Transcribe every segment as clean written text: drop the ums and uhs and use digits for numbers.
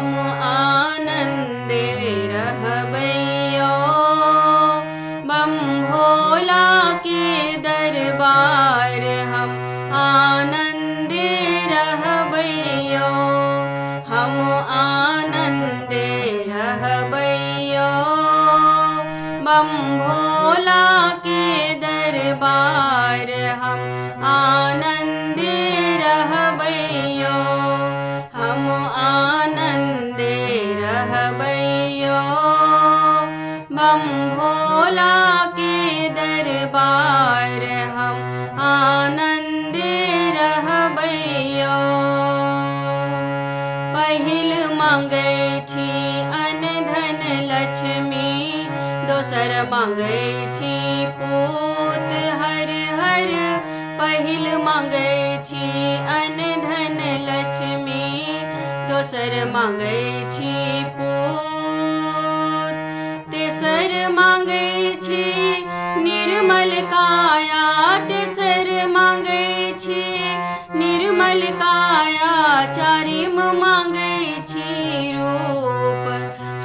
हम आनंदे रहबैयो। बम भोला के दरबार हम आनंदे रहबैयो। हम आनंदे रहबैयो। बम भोला के दरबार हम आनंदे रहबैयो। हम आनंदे रहबैयो। बम भोला के दरबार हम आनंदे रहबैयो। पहिल मांगै छी अन्न धन लक्ष्मी, दोसर मांगै छी पूत हर हर। पहिल मांगै छी अन्न धन लक्ष्मी, दोसर मांगै छी पूत। तेसर मांगै छी निर्मल काया, तेसर मांगै छी निर्मल काया। चारिम मांगै छी रूप,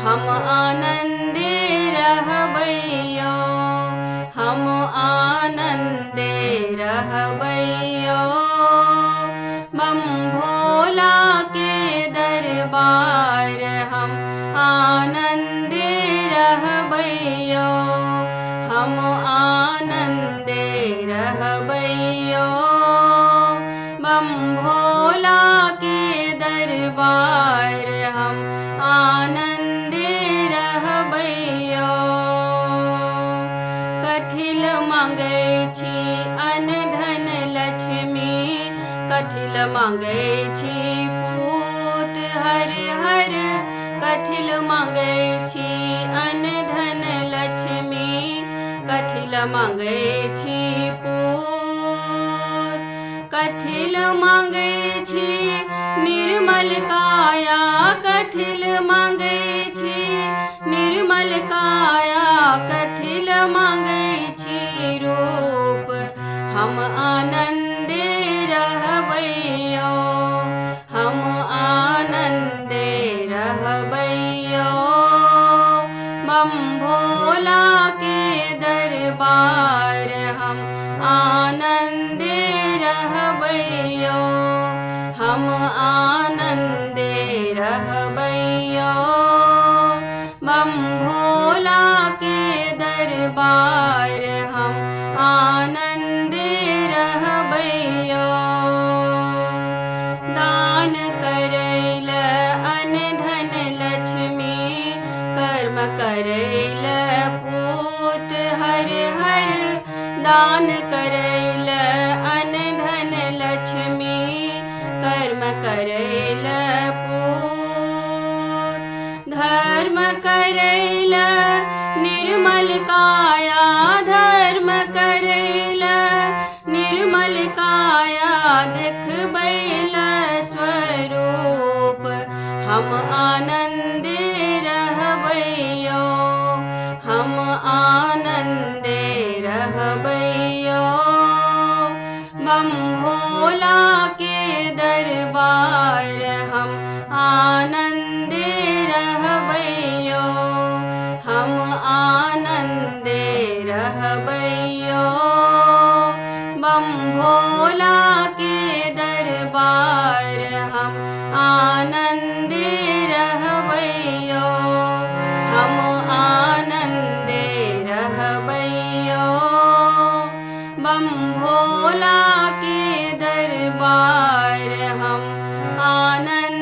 हम आनंदे रहबैयो। हम आनंदे रहबैयो। बम भोला के दरबार हम आनंदे रहबैयो। हम आनंदे रहबैयो। बम भोला के दरबार हम आनंदे रहबैयो। कथिल मांगै छी अन्न धन लक्ष्मी, कथिल मांगै छी पूत हर हर। कथिल मांगै छी अन्न धन लक्ष्मी, कथिल मांगै छी पूत। कथिल मांगै छी निर्मल काया, कथिल मांगै छी निर्मल काया। कथिल मांगै छी रूप, हम आनंदे रहबैयो। हम आनंदे रहबैयो। बम भोला के दरबार हम आनंदे रहबैयो। हम आनंदे रहबैयो। बम भोला के दरबार हम आनंदे रहबैयो। दान करैल अन्न धन लक्ष्मी, कर्म करैल पूत हर हर। दान करैल अन्न धन लक्ष्मी, कर्म करैल पूत। धर्म करैल निर्मल काया, धर्म करैल निर्मल काया। देखबैल स्वरूप, हम आनंदे रहबैयो। हम आनंदे रहबैयो। बम भोला के दरबार हम आनंदे रहबैयो। हम आनंदे रहबैयो। बम भोला के दरबार हम आनंदे रहबैयो। हम आनंदे रहबैयो। बम भोला के दरबार हम आनंद